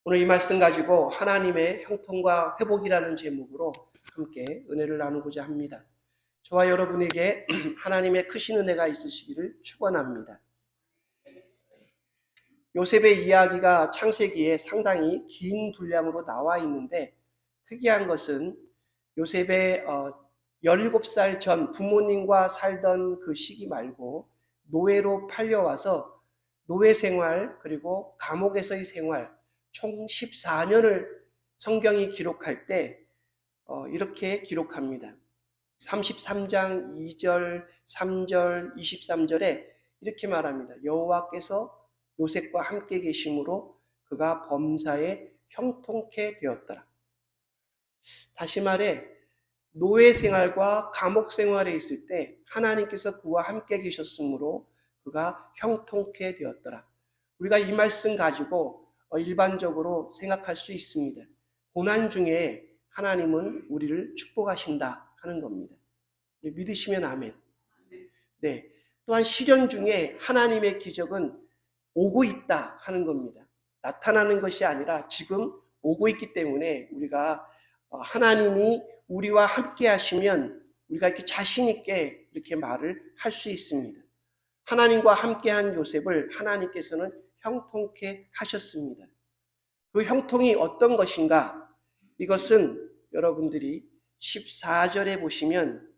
오늘 이 말씀 가지고 하나님의 형통과 회복이라는 제목으로 함께 은혜를 나누고자 합니다. 저와 여러분에게 하나님의 크신 은혜가 있으시기를 축원합니다. 요셉의 이야기가 창세기에 상당히 긴 분량으로 나와 있는데, 특이한 것은 요셉의 17살 전 부모님과 살던 그 시기 말고 노예로 팔려와서 노예 생활, 그리고 감옥에서의 생활 총 14년을 성경이 기록할 때 이렇게 기록합니다. 33장 2절, 3절, 23절에 이렇게 말합니다. 여호와께서 요셉과 함께 계심으로 그가 범사에 형통케 되었더라. 다시 말해 노예 생활과 감옥 생활에 있을 때 하나님께서 그와 함께 계셨으므로 그가 형통케 되었더라. 우리가 이 말씀 가지고 일반적으로 생각할 수 있습니다. 고난 중에 하나님은 우리를 축복하신다 하는 겁니다. 믿으시면 아멘. 네. 또한 시련 중에 하나님의 기적은 오고 있다 하는 겁니다. 나타나는 것이 아니라 지금 오고 있기 때문에 우리가 하나님이 우리와 함께 하시면 우리가 이렇게 자신 있게 이렇게 말을 할 수 있습니다. 하나님과 함께한 요셉을 하나님께서는 형통케 하셨습니다. 그 형통이 어떤 것인가? 이것은 여러분들이 14절에 보시면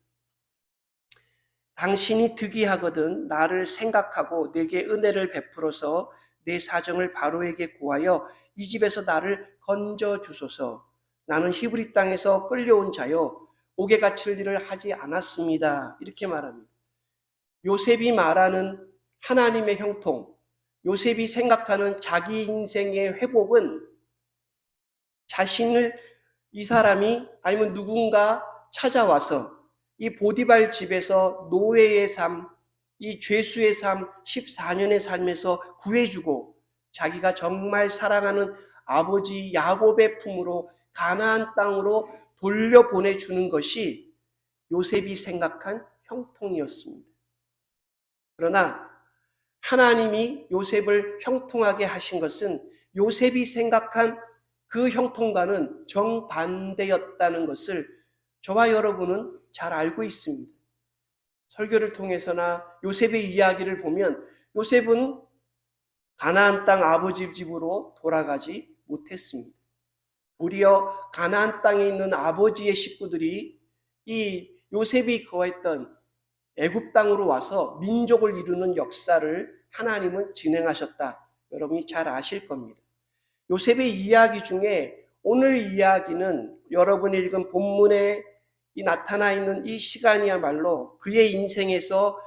당신이 득이하거든 나를 생각하고 내게 은혜를 베풀어서 내 사정을 바로에게 고하여 이 집에서 나를 건져 주소서. 나는 히브리 땅에서 끌려온 자요 옥에 갇힐 일을 하지 않았습니다. 이렇게 말합니다. 요셉이 말하는 하나님의 형통, 요셉이 생각하는 자기 인생의 회복은 자신을 이 사람이 아니면 누군가 찾아와서 이 보디발 집에서 노예의 삶, 이 죄수의 삶 14년의 삶에서 구해주고 자기가 정말 사랑하는 아버지 야곱의 품으로 가나안 땅으로 돌려보내주는 것이 요셉이 생각한 형통이었습니다. 그러나 하나님이 요셉을 형통하게 하신 것은 요셉이 생각한 그 형통과는 정반대였다는 것을 저와 여러분은 잘 알고 있습니다. 설교를 통해서나 요셉의 이야기를 보면 요셉은 가나안 땅 아버지 집으로 돌아가지 못했습니다. 도리어 가나안 땅에 있는 아버지의 식구들이 이 요셉이 거했던 애굽 땅으로 와서 민족을 이루는 역사를 하나님은 진행하셨다. 여러분이 잘 아실 겁니다. 요셉의 이야기 중에 오늘 이야기는 여러분이 읽은 본문에 나타나 있는 이 시간이야말로 그의 인생에서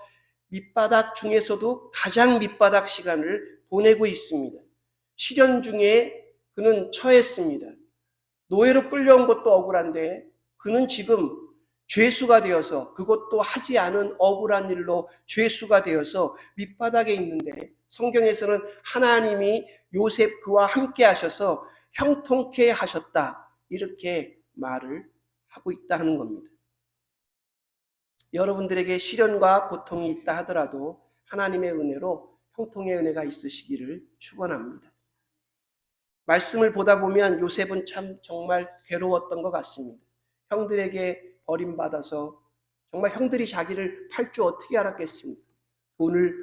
밑바닥 중에서도 가장 밑바닥 시간을 보내고 있습니다. 시련 중에 그는 처했습니다. 노예로 끌려온 것도 억울한데 그는 지금 죄수가 되어서 그것도 하지 않은 억울한 일로 죄수가 되어서 밑바닥에 있는데 성경에서는 하나님이 요셉 그와 함께 하셔서 형통케 하셨다 이렇게 말을 하고 있다 하는 겁니다. 여러분들에게 시련과 고통이 있다 하더라도 하나님의 은혜로 형통의 은혜가 있으시기를 축원합니다. 말씀을 보다 보면 요셉은 참 정말 괴로웠던 것 같습니다. 형들에게 버림받아서 정말 형들이 자기를 팔 줄 어떻게 알았겠습니까? 돈을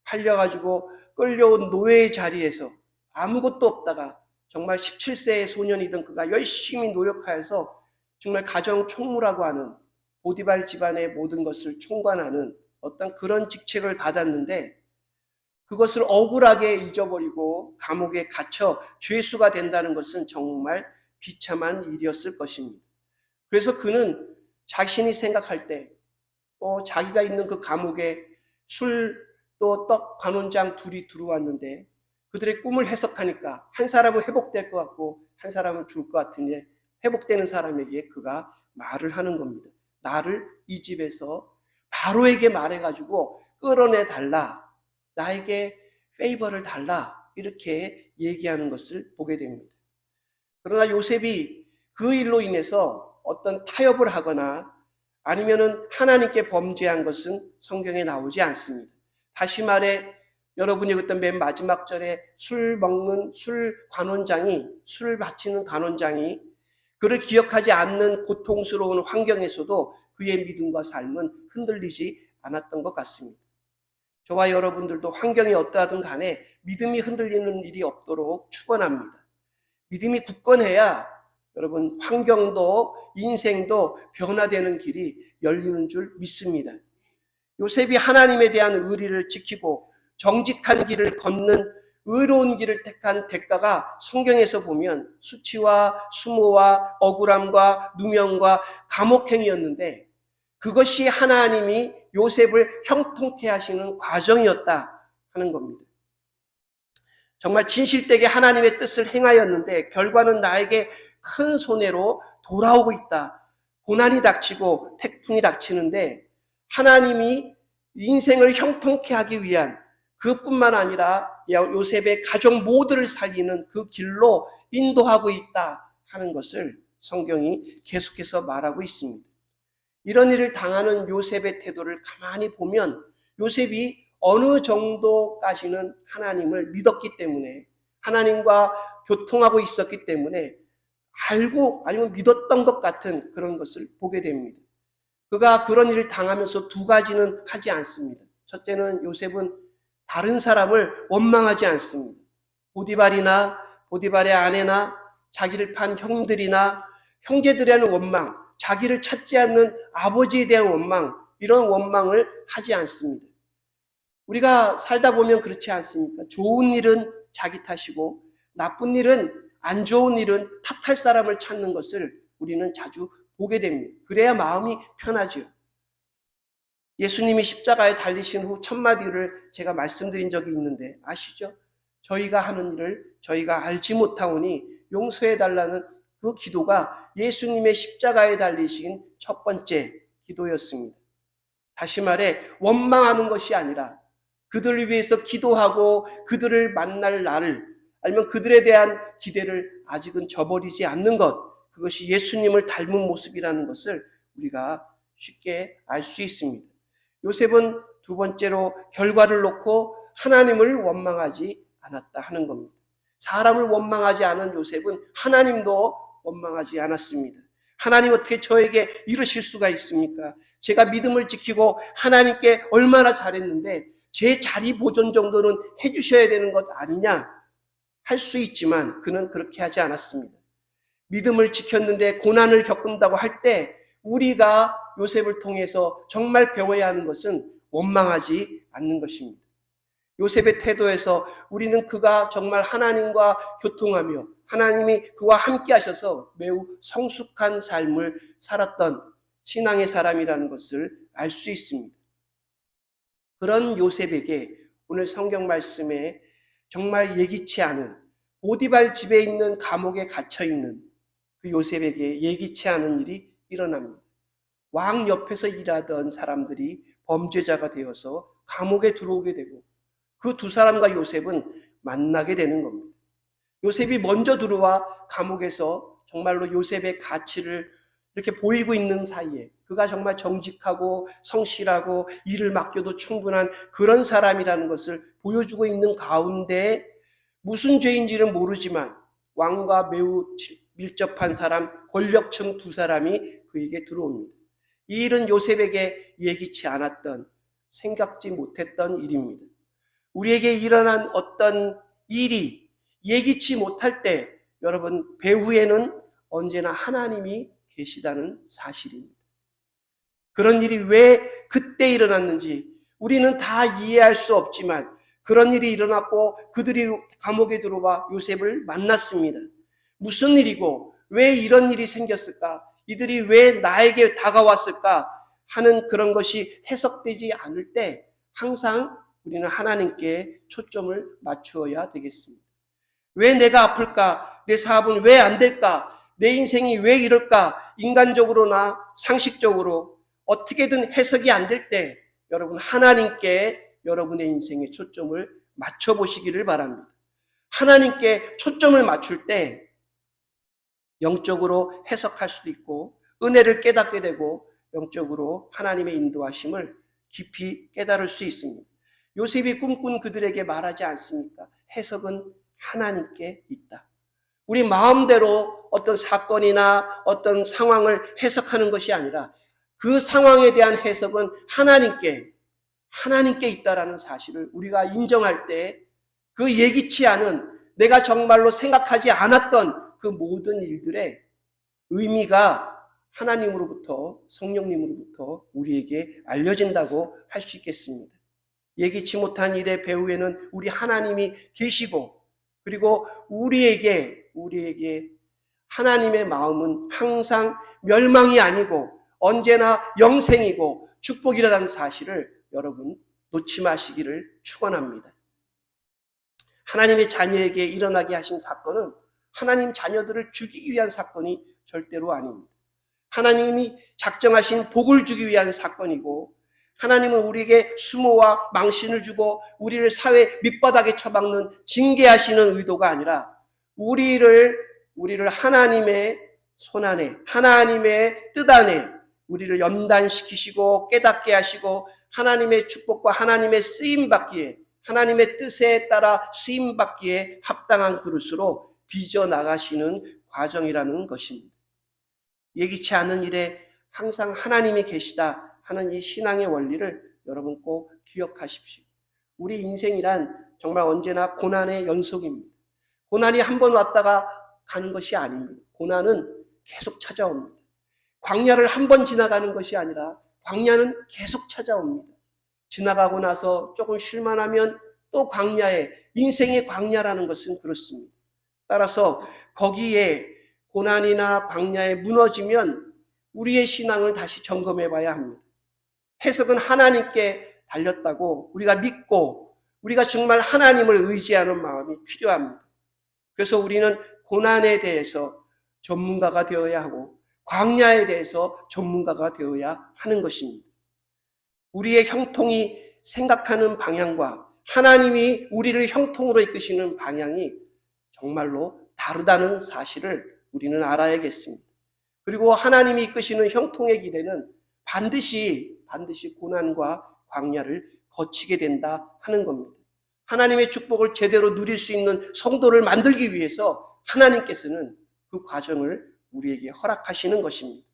팔려가지고 끌려온 노예의 자리에서 아무것도 없다가 정말 17세의 소년이던 그가 열심히 노력하여서 정말 가정 총무라고 하는 보디발 집안의 모든 것을 총관하는 어떤 그런 직책을 받았는데 그것을 억울하게 잊어버리고 감옥에 갇혀 죄수가 된다는 것은 정말 비참한 일이었을 것입니다. 그래서 그는 자신이 생각할 때 자기가 있는 그 감옥에 술 또 떡 관원장 둘이 들어왔는데 그들의 꿈을 해석하니까 한 사람은 회복될 것 같고 한 사람은 죽을 것 같은데 회복되는 사람에게 그가 말을 하는 겁니다. 나를 이 집에서 바로에게 말해가지고 끌어내 달라. 나에게 페이버를 달라. 이렇게 얘기하는 것을 보게 됩니다. 그러나 요셉이 그 일로 인해서 어떤 타협을 하거나 아니면은 하나님께 범죄한 것은 성경에 나오지 않습니다. 다시 말해 여러분이 그때 맨 마지막 절에 술 바치는 간원장이 그를 기억하지 않는 고통스러운 환경에서도 그의 믿음과 삶은 흔들리지 않았던 것 같습니다. 저와 여러분들도 환경이 어떠하든 간에 믿음이 흔들리는 일이 없도록 축원합니다. 믿음이 굳건해야 여러분 환경도 인생도 변화되는 길이 열리는 줄 믿습니다. 요셉이 하나님에 대한 의리를 지키고 정직한 길을 걷는 의로운 길을 택한 대가가 성경에서 보면 수치와 수모와 억울함과 누명과 감옥행이었는데 그것이 하나님이 요셉을 형통케 하시는 과정이었다 하는 겁니다. 정말 진실되게 하나님의 뜻을 행하였는데 결과는 나에게 큰 손해로 돌아오고 있다. 고난이 닥치고 태풍이 닥치는데 하나님이 인생을 형통케 하기 위한 그뿐만 아니라 요셉의 가족 모두를 살리는 그 길로 인도하고 있다 하는 것을 성경이 계속해서 말하고 있습니다. 이런 일을 당하는 요셉의 태도를 가만히 보면 요셉이 어느 정도까지는 하나님을 믿었기 때문에 하나님과 교통하고 있었기 때문에 알고 아니면 믿었던 것 같은 그런 것을 보게 됩니다. 그가 그런 일을 당하면서 두 가지는 하지 않습니다. 첫째는 요셉은 다른 사람을 원망하지 않습니다. 보디발의 아내나 자기를 판 형들이나 형제들에 대한 원망, 자기를 찾지 않는 아버지에 대한 원망, 이런 원망을 하지 않습니다. 우리가 살다 보면 그렇지 않습니까? 좋은 일은 자기 탓이고 나쁜 일은 안 좋은 일은 탓할 사람을 찾는 것을 우리는 자주 보게 됩니다. 그래야 마음이 편하지요. 예수님이 십자가에 달리신 후 첫 마디를 제가 말씀드린 적이 있는데 아시죠? 저희가 하는 일을 저희가 알지 못하오니 용서해달라는 그 기도가 예수님의 십자가에 달리신 첫 번째 기도였습니다. 다시 말해 원망하는 것이 아니라 그들을 위해서 기도하고 그들을 만날 날을 아니면 그들에 대한 기대를 아직은 저버리지 않는 것, 그것이 예수님을 닮은 모습이라는 것을 우리가 쉽게 알 수 있습니다. 요셉은 두 번째로 결과를 놓고 하나님을 원망하지 않았다 하는 겁니다. 사람을 원망하지 않은 요셉은 하나님도 원망하지 않았습니다. 하나님 어떻게 저에게 이러실 수가 있습니까? 제가 믿음을 지키고 하나님께 얼마나 잘했는데 제 자리 보존 정도는 해주셔야 되는 것 아니냐 할 수 있지만 그는 그렇게 하지 않았습니다. 믿음을 지켰는데 고난을 겪는다고 할 때 우리가 요셉을 통해서 정말 배워야 하는 것은 원망하지 않는 것입니다. 요셉의 태도에서 우리는 그가 정말 하나님과 교통하며 하나님이 그와 함께 하셔서 매우 성숙한 삶을 살았던 신앙의 사람이라는 것을 알 수 있습니다. 그런 요셉에게 오늘 성경 말씀에 정말 예기치 않은 보디발 집에 있는 감옥에 갇혀있는 그 요셉에게 예기치 않은 일이 일어납니다. 왕 옆에서 일하던 사람들이 범죄자가 되어서 감옥에 들어오게 되고 그 두 사람과 요셉은 만나게 되는 겁니다. 요셉이 먼저 들어와 감옥에서 정말로 요셉의 가치를 이렇게 보이고 있는 사이에 그가 정말 정직하고 성실하고 일을 맡겨도 충분한 그런 사람이라는 것을 보여주고 있는 가운데 무슨 죄인지는 모르지만 왕과 매우 밀접한 사람, 권력층 두 사람이 그에게 들어옵니다. 이 일은 요셉에게 예기치 않았던, 생각지 못했던 일입니다. 우리에게 일어난 어떤 일이 예기치 못할 때 여러분 배후에는 언제나 하나님이 계시다는 사실입니다. 그런 일이 왜 그때 일어났는지 우리는 다 이해할 수 없지만 그런 일이 일어났고 그들이 감옥에 들어와 요셉을 만났습니다. 무슨 일이고 왜 이런 일이 생겼을까? 이들이 왜 나에게 다가왔을까? 하는 그런 것이 해석되지 않을 때 항상 우리는 하나님께 초점을 맞추어야 되겠습니다. 왜 내가 아플까? 내 사업은 왜 안 될까? 내 인생이 왜 이럴까? 인간적으로나 상식적으로 어떻게든 해석이 안 될 때 여러분 하나님께 여러분의 인생에 초점을 맞춰보시기를 바랍니다. 하나님께 초점을 맞출 때 영적으로 해석할 수도 있고 은혜를 깨닫게 되고 영적으로 하나님의 인도하심을 깊이 깨달을 수 있습니다. 요셉이 꿈꾼 그들에게 말하지 않습니까? 해석은 하나님께 있다. 우리 마음대로 어떤 사건이나 어떤 상황을 해석하는 것이 아니라 그 상황에 대한 해석은 하나님께 있다라는 사실을 우리가 인정할 때 그 예기치 않은 내가 정말로 생각하지 않았던 그 모든 일들의 의미가 하나님으로부터 성령님으로부터 우리에게 알려진다고 할 수 있겠습니다. 예기치 못한 일의 배후에는 우리 하나님이 계시고 그리고 우리에게 하나님의 마음은 항상 멸망이 아니고 언제나 영생이고 축복이라는 사실을 여러분 놓지 마시기를 축원합니다. 하나님의 자녀에게 일어나게 하신 사건은 하나님 자녀들을 죽이기 위한 사건이 절대로 아닙니다. 하나님이 작정하신 복을 주기 위한 사건이고 하나님은 우리에게 수모와 망신을 주고 우리를 사회 밑바닥에 처박는 징계하시는 의도가 아니라 우리를 하나님의 손 안에 하나님의 뜻 안에 우리를 연단시키시고 깨닫게 하시고 하나님의 축복과 하나님의 쓰임받기에 하나님의 뜻에 따라 쓰임받기에 합당한 그릇으로 빚어나가시는 과정이라는 것입니다. 예기치 않은 일에 항상 하나님이 계시다 하는 이 신앙의 원리를 여러분 꼭 기억하십시오. 우리 인생이란 정말 언제나 고난의 연속입니다. 고난이 한 번 왔다가 가는 것이 아닙니다. 고난은 계속 찾아옵니다. 광야를 한 번 지나가는 것이 아니라 광야는 계속 찾아옵니다. 지나가고 나서 조금 쉴만하면 또 광야에, 인생의 광야라는 것은 그렇습니다. 따라서 거기에 고난이나 광야에 무너지면 우리의 신앙을 다시 점검해 봐야 합니다. 해석은 하나님께 달렸다고 우리가 믿고 우리가 정말 하나님을 의지하는 마음이 필요합니다. 그래서 우리는 고난에 대해서 전문가가 되어야 하고 광야에 대해서 전문가가 되어야 하는 것입니다. 우리의 형통이 생각하는 방향과 하나님이 우리를 형통으로 이끄시는 방향이 정말로 다르다는 사실을 우리는 알아야겠습니다. 그리고 하나님이 이끄시는 형통의 길에는 반드시 고난과 광야를 거치게 된다 하는 겁니다. 하나님의 축복을 제대로 누릴 수 있는 성도를 만들기 위해서 하나님께서는 그 과정을 우리에게 허락하시는 것입니다.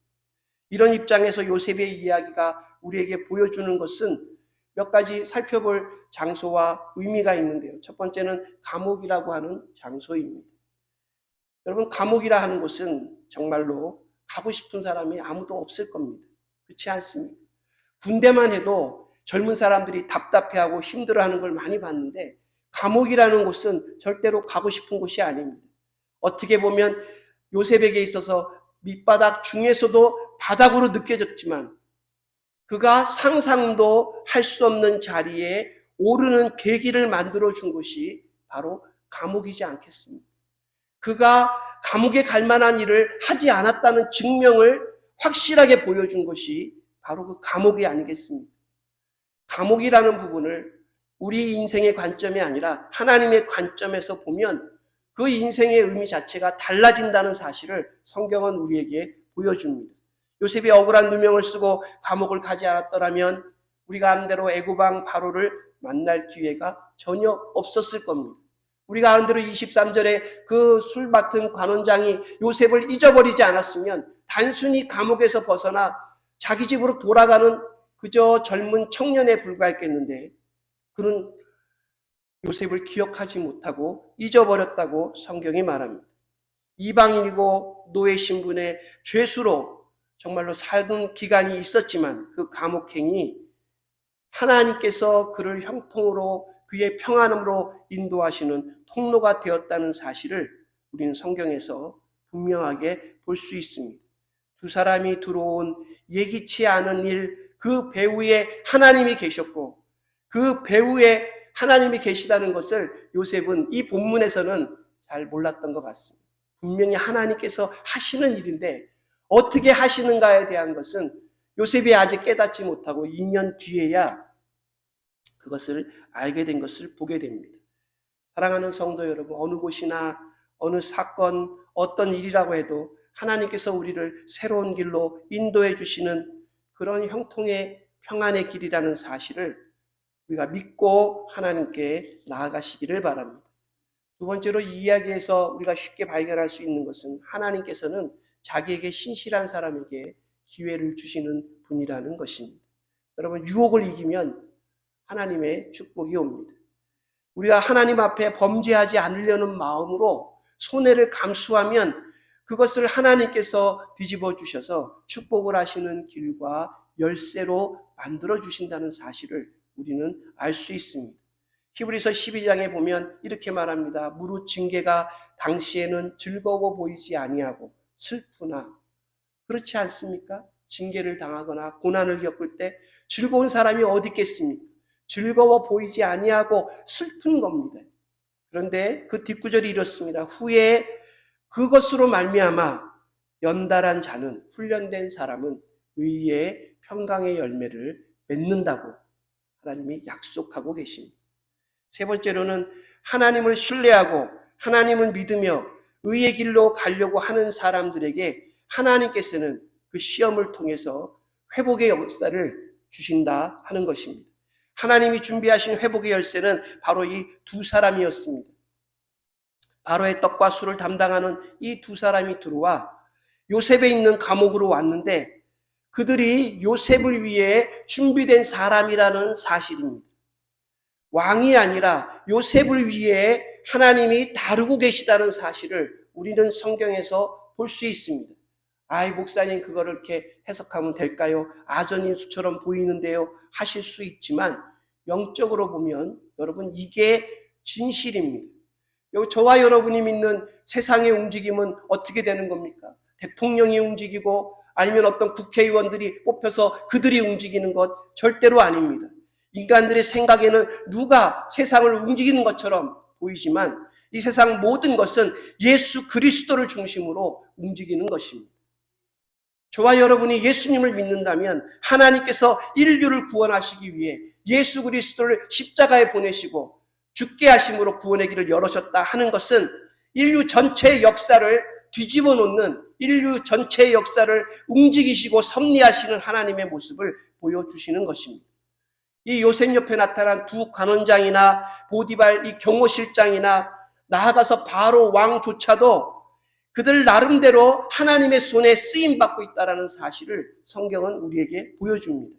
이런 입장에서 요셉의 이야기가 우리에게 보여주는 것은 몇 가지 살펴볼 장소와 의미가 있는데요. 첫 번째는 감옥이라고 하는 장소입니다. 여러분, 감옥이라 하는 곳은 정말로 가고 싶은 사람이 아무도 없을 겁니다. 그렇지 않습니까? 군대만 해도 젊은 사람들이 답답해하고 힘들어하는 걸 많이 봤는데 감옥이라는 곳은 절대로 가고 싶은 곳이 아닙니다. 어떻게 보면 요셉에게 있어서 밑바닥 중에서도 바닥으로 느껴졌지만 그가 상상도 할 수 없는 자리에 오르는 계기를 만들어준 것이 바로 감옥이지 않겠습니까? 그가 감옥에 갈 만한 일을 하지 않았다는 증명을 확실하게 보여준 것이 바로 그 감옥이 아니겠습니까? 감옥이라는 부분을 우리 인생의 관점이 아니라 하나님의 관점에서 보면 그 인생의 의미 자체가 달라진다는 사실을 성경은 우리에게 보여줍니다. 요셉이 억울한 누명을 쓰고 감옥을 가지 않았더라면 우리가 아는 대로 애굽왕 바로를 만날 기회가 전혀 없었을 겁니다. 우리가 아는 대로 23절에 그 술 맡은 관원장이 요셉을 잊어버리지 않았으면 단순히 감옥에서 벗어나 자기 집으로 돌아가는 그저 젊은 청년에 불과했겠는데 그는 요셉을 기억하지 못하고 잊어버렸다고 성경이 말합니다. 이방인이고 노예 신분의 죄수로 정말로 살던 기간이 있었지만 그 감옥행이 하나님께서 그를 형통으로 그의 평안함으로 인도하시는 통로가 되었다는 사실을 우리는 성경에서 분명하게 볼 수 있습니다. 두 사람이 들어온 예기치 않은 일, 그 배후에 하나님이 계셨고 그 배후에 하나님이 계시다는 것을 요셉은 이 본문에서는 잘 몰랐던 것 같습니다. 분명히 하나님께서 하시는 일인데 어떻게 하시는가에 대한 것은 요셉이 아직 깨닫지 못하고 2년 뒤에야 그것을 알게 된 것을 보게 됩니다. 사랑하는 성도 여러분, 어느 곳이나 어느 사건, 어떤 일이라고 해도 하나님께서 우리를 새로운 길로 인도해 주시는 그런 형통의 평안의 길이라는 사실을 우리가 믿고 하나님께 나아가시기를 바랍니다. 두 번째로 이 이야기에서 우리가 쉽게 발견할 수 있는 것은 하나님께서는 자기에게 신실한 사람에게 기회를 주시는 분이라는 것입니다. 여러분, 유혹을 이기면 하나님의 축복이 옵니다. 우리가 하나님 앞에 범죄하지 않으려는 마음으로 손해를 감수하면 그것을 하나님께서 뒤집어 주셔서 축복을 하시는 길과 열쇠로 만들어 주신다는 사실을 우리는 알 수 있습니다. 히브리서 12장에 보면 이렇게 말합니다. 무릇 징계가 당시에는 즐거워 보이지 아니하고 슬프나, 그렇지 않습니까? 징계를 당하거나 고난을 겪을 때 즐거운 사람이 어디 있겠습니까? 즐거워 보이지 아니하고 슬픈 겁니다. 그런데 그 뒷구절이 이렇습니다. 후에 그것으로 말미암아 연달한 자는, 훈련된 사람은 의의 평강의 열매를 맺는다고 하나님이 약속하고 계십니다. 세 번째로는 하나님을 신뢰하고 하나님을 믿으며 의의 길로 가려고 하는 사람들에게 하나님께서는 그 시험을 통해서 회복의 역사를 주신다 하는 것입니다. 하나님이 준비하신 회복의 열쇠는 바로 이 두 사람이었습니다. 바로의 떡과 술을 담당하는 이 두 사람이 들어와 요셉에 있는 감옥으로 왔는데 그들이 요셉을 위해 준비된 사람이라는 사실입니다. 왕이 아니라 요셉을 위해 하나님이 다루고 계시다는 사실을 우리는 성경에서 볼 수 있습니다. 아이, 목사님 그거를 이렇게 해석하면 될까요? 아전인수처럼 보이는데요. 하실 수 있지만 영적으로 보면 여러분 이게 진실입니다. 저와 여러분이 믿는 세상의 움직임은 어떻게 되는 겁니까? 대통령이 움직이고 아니면 어떤 국회의원들이 뽑혀서 그들이 움직이는 것 절대로 아닙니다. 인간들의 생각에는 누가 세상을 움직이는 것처럼 보이지만 이 세상 모든 것은 예수 그리스도를 중심으로 움직이는 것입니다. 저와 여러분이 예수님을 믿는다면 하나님께서 인류를 구원하시기 위해 예수 그리스도를 십자가에 보내시고 죽게 하심으로 구원의 길을 열어줬다 하는 것은 인류 전체의 역사를 뒤집어 놓는, 인류 전체의 역사를 움직이시고 섭리하시는 하나님의 모습을 보여주시는 것입니다. 이 요셉 옆에 나타난 두 관원장이나 보디발 이 경호실장이나 나아가서 바로 왕조차도 그들 나름대로 하나님의 손에 쓰임받고 있다는 사실을 성경은 우리에게 보여줍니다.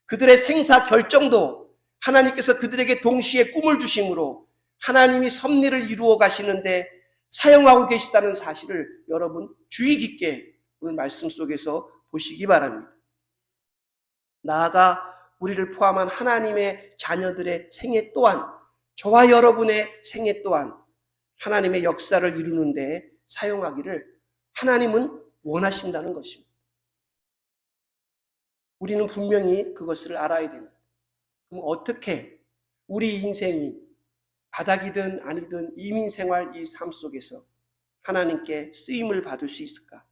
그들의 생사 결정도 하나님께서 그들에게 동시에 꿈을 주심으로 하나님이 섭리를 이루어 가시는데 사용하고 계시다는 사실을 여러분 주의 깊게 오늘 말씀 속에서 보시기 바랍니다. 나아가 우리를 포함한 하나님의 자녀들의 생애 또한, 저와 여러분의 생애 또한 하나님의 역사를 이루는데 사용하기를 하나님은 원하신다는 것입니다. 우리는 분명히 그것을 알아야 됩니다. 그럼 어떻게 우리 인생이 바닥이든 아니든 이민생활 이 삶 속에서 하나님께 쓰임을 받을 수 있을까?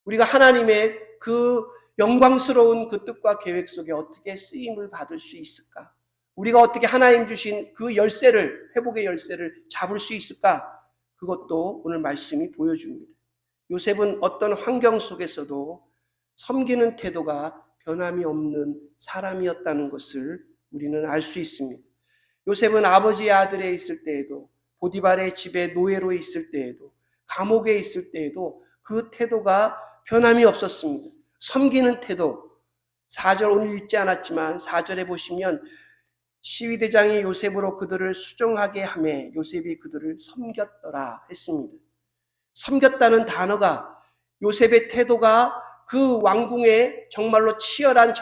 우리가 하나님의 그 영광스러운 그 뜻과 계획 속에 어떻게 쓰임을 받을 수 있을까? 우리가 어떻게 하나님 주신 그 열쇠를, 회복의 열쇠를 잡을 수 있을까? 그것도 오늘 말씀이 보여줍니다. 요셉은 어떤 환경 속에서도 섬기는 태도가 변함이 없는 사람이었다는 것을 우리는 알 수 있습니다. 요셉은 아버지의 아들에 있을 때에도, 보디발의 집에 노예로 있을 때에도, 감옥에 있을 때에도 그 태도가 변함이 없었습니다. 섬기는 태도, 4절 오늘 읽지 않았지만 4절에 보시면 시위대장이 요셉으로 그들을 수종하게 하매 요셉이 그들을 섬겼더라 했습니다. 섬겼다는 단어가, 요셉의 태도가 그 왕궁에 정말로 치열한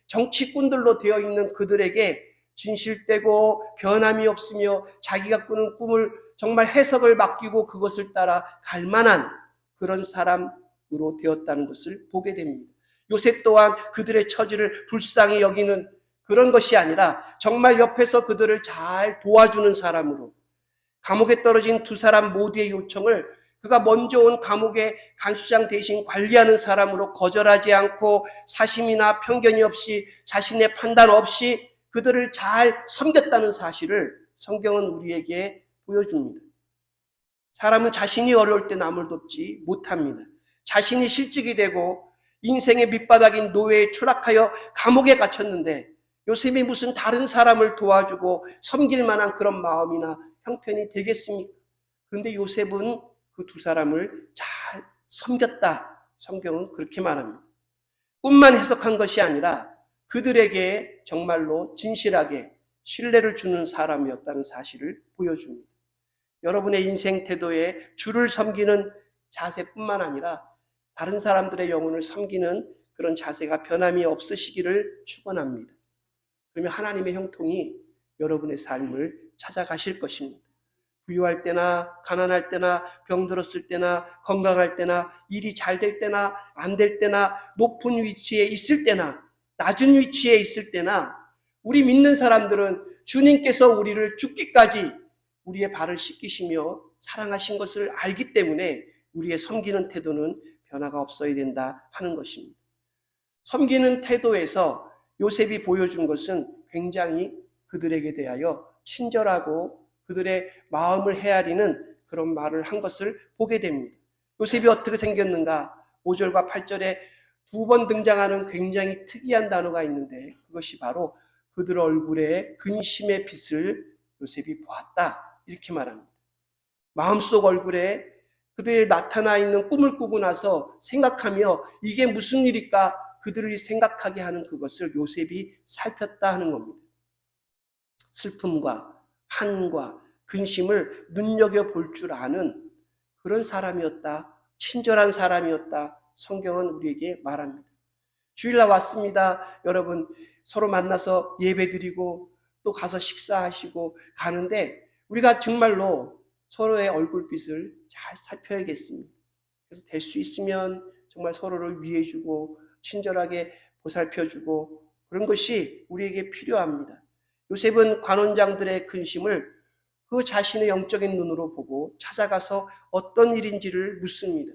정치꾼들로 되어 있는 그들에게 진실되고 변함이 없으며 자기가 꾸는 꿈을 정말 해석을 맡기고 그것을 따라 갈 만한 그런 사람으로 되었다는 것을 보게 됩니다. 요셉 또한 그들의 처지를 불쌍히 여기는 그런 것이 아니라 정말 옆에서 그들을 잘 도와주는 사람으로, 감옥에 떨어진 두 사람 모두의 요청을 그가 먼저 온 감옥의 간수장 대신 관리하는 사람으로 거절하지 않고 사심이나 편견이 없이 자신의 판단 없이 그들을 잘 섬겼다는 사실을 성경은 우리에게 보여줍니다. 사람은 자신이 어려울 때 남을 돕지 못합니다. 자신이 실직이 되고 인생의 밑바닥인 노예에 추락하여 감옥에 갇혔는데 요셉이 무슨 다른 사람을 도와주고 섬길 만한 그런 마음이나 형편이 되겠습니까? 그런데 요셉은 그 두 사람을 잘 섬겼다. 성경은 그렇게 말합니다. 꿈만 해석한 것이 아니라 그들에게 정말로 진실하게 신뢰를 주는 사람이었다는 사실을 보여줍니다. 여러분의 인생 태도에 주를 섬기는 자세뿐만 아니라 다른 사람들의 영혼을 섬기는 그런 자세가 변함이 없으시기를 축원합니다. 그러면 하나님의 형통이 여러분의 삶을 찾아가실 것입니다. 부유할 때나 가난할 때나 병들었을 때나 건강할 때나 일이 잘 될 때나 안 될 때나 높은 위치에 있을 때나 낮은 위치에 있을 때나 우리 믿는 사람들은 주님께서 우리를 죽기까지 우리의 발을 씻기시며 사랑하신 것을 알기 때문에 우리의 섬기는 태도는 변화가 없어야 된다 하는 것입니다. 섬기는 태도에서 요셉이 보여준 것은 굉장히 그들에게 대하여 친절하고 그들의 마음을 헤아리는 그런 말을 한 것을 보게 됩니다. 요셉이 어떻게 생겼는가? 5절과 8절에 두 번 등장하는 굉장히 특이한 단어가 있는데 그것이 바로 그들 얼굴에 근심의 빛을 요셉이 보았다 이렇게 말합니다. 마음속 얼굴에 그들이 나타나 있는 꿈을 꾸고 나서 생각하며 이게 무슨 일일까 그들이 생각하게 하는 그것을 요셉이 살폈다 하는 겁니다. 슬픔과 한과 근심을 눈여겨볼 줄 아는 그런 사람이었다. 친절한 사람이었다. 성경은 우리에게 말합니다. 주일날 왔습니다. 여러분 서로 만나서 예배드리고 또 가서 식사하시고 가는데 우리가 정말로 서로의 얼굴빛을 잘 살펴야겠습니다. 그래서 될 수 있으면 정말 서로를 위해주고 친절하게 보살펴주고 그런 것이 우리에게 필요합니다. 요셉은 관원장들의 근심을 그 자신의 영적인 눈으로 보고 찾아가서 어떤 일인지를 묻습니다.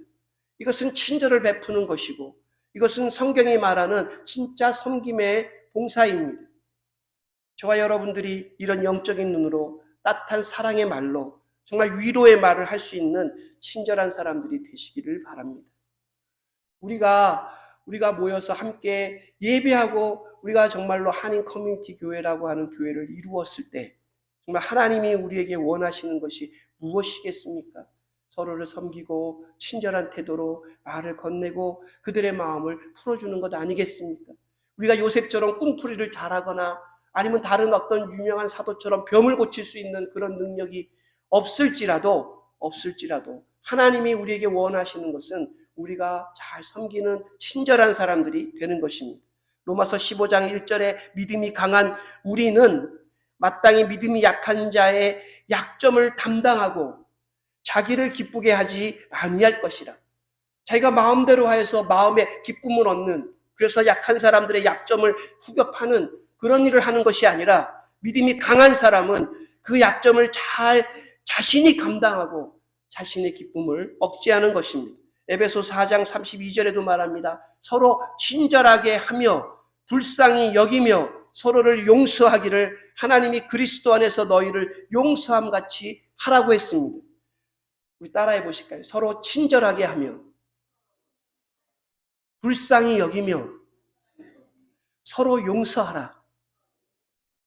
이것은 친절을 베푸는 것이고 이것은 성경이 말하는 진짜 섬김의 봉사입니다. 저와 여러분들이 이런 영적인 눈으로 따뜻한 사랑의 말로 정말 위로의 말을 할 수 있는 친절한 사람들이 되시기를 바랍니다. 우리가 모여서 함께 예배하고 우리가 정말로 한인 커뮤니티 교회라고 하는 교회를 이루었을 때 정말 하나님이 우리에게 원하시는 것이 무엇이겠습니까? 서로를 섬기고 친절한 태도로 말을 건네고 그들의 마음을 풀어주는 것 아니겠습니까? 우리가 요셉처럼 꿈풀이를 잘하거나 아니면 다른 어떤 유명한 사도처럼 병을 고칠 수 있는 그런 능력이 없을지라도 하나님이 우리에게 원하시는 것은 우리가 잘 섬기는 친절한 사람들이 되는 것입니다. 로마서 15장 1절에 믿음이 강한 우리는 마땅히 믿음이 약한 자의 약점을 담당하고 자기를 기쁘게 하지 아니할 것이라. 자기가 마음대로 하여서 마음의 기쁨을 얻는 그래서 약한 사람들의 약점을 후벼파는 그런 일을 하는 것이 아니라 믿음이 강한 사람은 그 약점을 잘 자신이 감당하고 자신의 기쁨을 억제하는 것입니다. 에베소 4장 32절에도 말합니다. 서로 친절하게 하며 불쌍히 여기며 서로를 용서하기를 하나님이 그리스도 안에서 너희를 용서함 같이 하라고 했습니다. 우리 따라해 보실까요? 서로 친절하게 하며 불쌍히 여기며 서로 용서하라.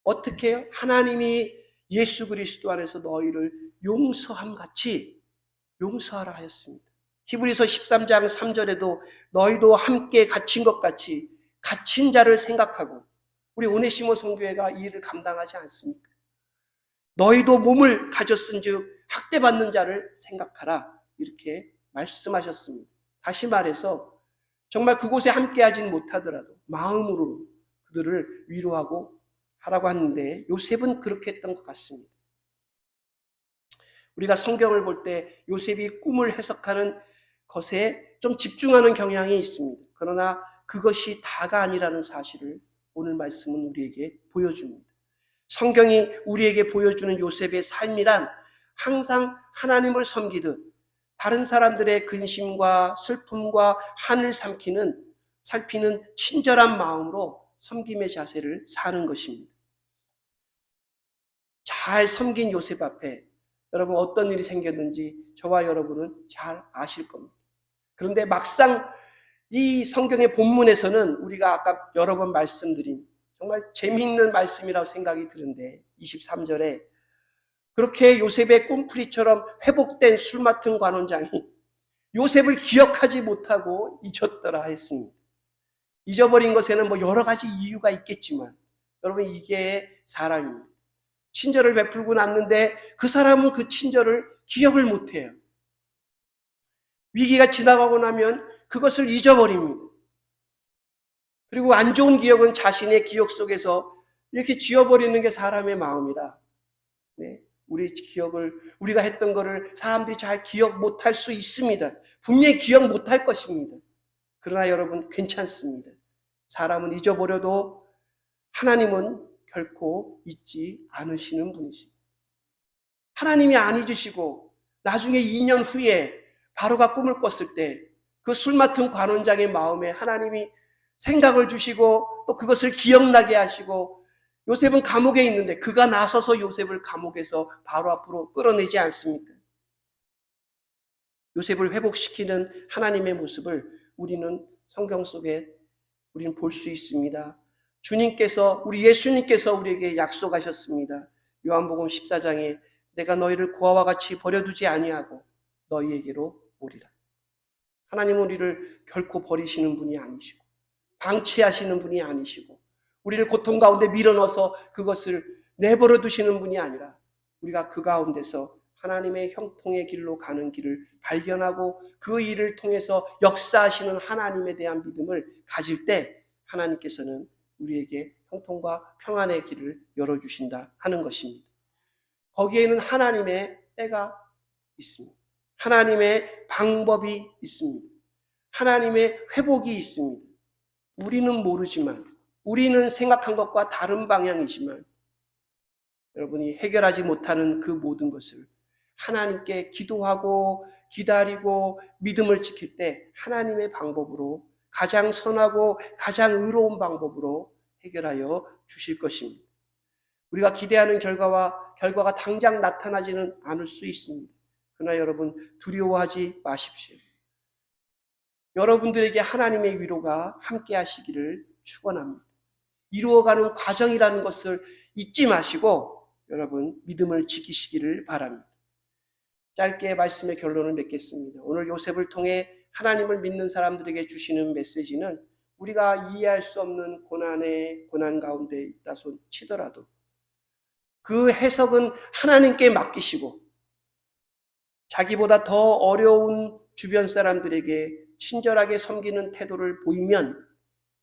어떻게 해요? 하나님이 예수 그리스도 안에서 너희를 용서함 같이 용서하라 하였습니다. 히브리서 13장 3절에도 너희도 함께 갇힌 것 같이 갇힌 자를 생각하고 우리 오네시모 선교회가 이 일을 감당하지 않습니까? 너희도 몸을 가졌은즉 학대받는 자를 생각하라 이렇게 말씀하셨습니다. 다시 말해서 정말 그곳에 함께하지는 못하더라도 마음으로 그들을 위로하고 하라고 하는데 요셉은 그렇게 했던 것 같습니다. 우리가 성경을 볼 때 요셉이 꿈을 해석하는 것에 좀 집중하는 경향이 있습니다. 그러나 그것이 다가 아니라는 사실을 오늘 말씀은 우리에게 보여줍니다. 성경이 우리에게 보여주는 요셉의 삶이란 항상 하나님을 섬기듯 다른 사람들의 근심과 슬픔과 한을 살피는 친절한 마음으로 섬김의 자세를 사는 것입니다. 잘 섬긴 요셉 앞에 여러분 어떤 일이 생겼는지 저와 여러분은 잘 아실 겁니다. 그런데 막상 이 성경의 본문에서는 우리가 아까 여러 번 말씀드린 정말 재미있는 말씀이라고 생각이 드는데 23절에 그렇게 요셉의 꿈풀이처럼 회복된 술 맡은 관원장이 요셉을 기억하지 못하고 잊었더라 했습니다. 잊어버린 것에는 뭐 여러 가지 이유가 있겠지만 여러분 이게 사람입니다. 친절을 베풀고 났는데 그 사람은 그 친절을 기억을 못해요. 위기가 지나가고 나면 그것을 잊어버립니다. 그리고 안 좋은 기억은 자신의 기억 속에서 이렇게 지워버리는 게 사람의 마음이라. 네, 우리가 했던 거를 사람들이 잘 기억 못할 수 있습니다. 분명히 기억 못할 것입니다. 그러나 여러분 괜찮습니다. 사람은 잊어버려도 하나님은 결코 잊지 않으시는 분이십니다. 하나님이 안 잊으시고 나중에 2년 후에 바로가 꿈을 꿨을 때 그 술 맡은 관원장의 마음에 하나님이 생각을 주시고 또 그것을 기억나게 하시고 요셉은 감옥에 있는데 그가 나서서 요셉을 감옥에서 바로 앞으로 끌어내지 않습니까? 요셉을 회복시키는 하나님의 모습을 우리는 성경 속에 우리는 볼 수 있습니다. 우리 예수님께서 우리에게 약속하셨습니다. 요한복음 14장에 내가 너희를 고아와 같이 버려두지 아니하고 너희에게로 오리라. 하나님은 우리를 결코 버리시는 분이 아니시고 방치하시는 분이 아니시고 우리를 고통 가운데 밀어넣어서 그것을 내버려 두시는 분이 아니라 우리가 그 가운데서 하나님의 형통의 길로 가는 길을 발견하고 그 일을 통해서 역사하시는 하나님에 대한 믿음을 가질 때 하나님께서는 우리에게 형통과 평안의 길을 열어주신다 하는 것입니다. 거기에는 하나님의 때가 있습니다. 하나님의 방법이 있습니다. 하나님의 회복이 있습니다. 우리는 모르지만 우리는 생각한 것과 다른 방향이지만 여러분이 해결하지 못하는 그 모든 것을 하나님께 기도하고 기다리고 믿음을 지킬 때 하나님의 방법으로 가장 선하고 가장 의로운 방법으로 해결하여 주실 것입니다. 우리가 기대하는 결과가 당장 나타나지는 않을 수 있습니다. 그러나 여러분 두려워하지 마십시오. 여러분들에게 하나님의 위로가 함께 하시기를 축원합니다. 이루어가는 과정이라는 것을 잊지 마시고 여러분 믿음을 지키시기를 바랍니다. 짧게 말씀의 결론을 맺겠습니다. 오늘 요셉을 통해 하나님을 믿는 사람들에게 주시는 메시지는 우리가 이해할 수 없는 고난 가운데 있다 손 치더라도 그 해석은 하나님께 맡기시고 자기보다 더 어려운 주변 사람들에게 친절하게 섬기는 태도를 보이면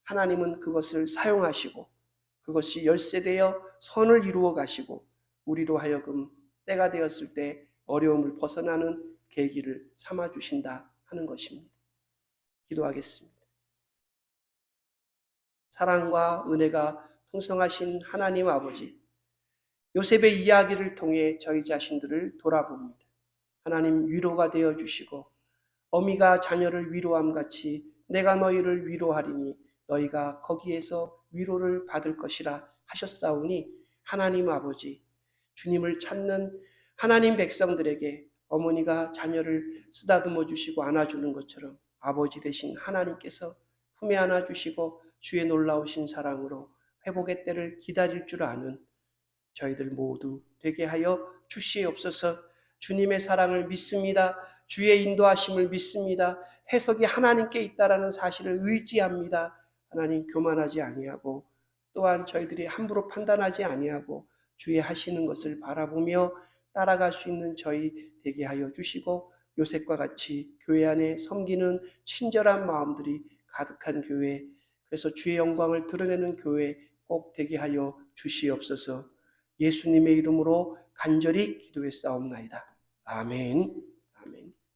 하나님은 그것을 사용하시고 그것이 열쇠되어 선을 이루어 가시고 우리로 하여금 때가 되었을 때 어려움을 벗어나는 계기를 삼아 주신다 하는 것입니다. 기도하겠습니다. 사랑과 은혜가 풍성하신 하나님 아버지, 요셉의 이야기를 통해 저희 자신들을 돌아봅니다. 하나님 위로가 되어 주시고 어미가 자녀를 위로함 같이 내가 너희를 위로하리니 너희가 거기에서 위로를 받을 것이라 하셨사오니 하나님 아버지, 주님을 찾는 하나님 백성들에게 어머니가 자녀를 쓰다듬어 주시고 안아주는 것처럼 아버지 되신 하나님께서 품에 안아주시고 주의 놀라우신 사랑으로 회복의 때를 기다릴 줄 아는 저희들 모두 되게 하여 주시옵소서. 주님의 사랑을 믿습니다. 주의 인도하심을 믿습니다. 해석이 하나님께 있다라는 사실을 의지합니다. 하나님 교만하지 아니하고 또한 저희들이 함부로 판단하지 아니하고 주의 하시는 것을 바라보며 따라갈 수 있는 저희 되게 하여 주시고 요셉과 같이 교회 안에 섬기는 친절한 마음들이 가득한 교회, 그래서 주의 영광을 드러내는 교회 꼭 되게 하여 주시옵소서. 예수님의 이름으로 간절히 기도했사옵나이다. 아멘.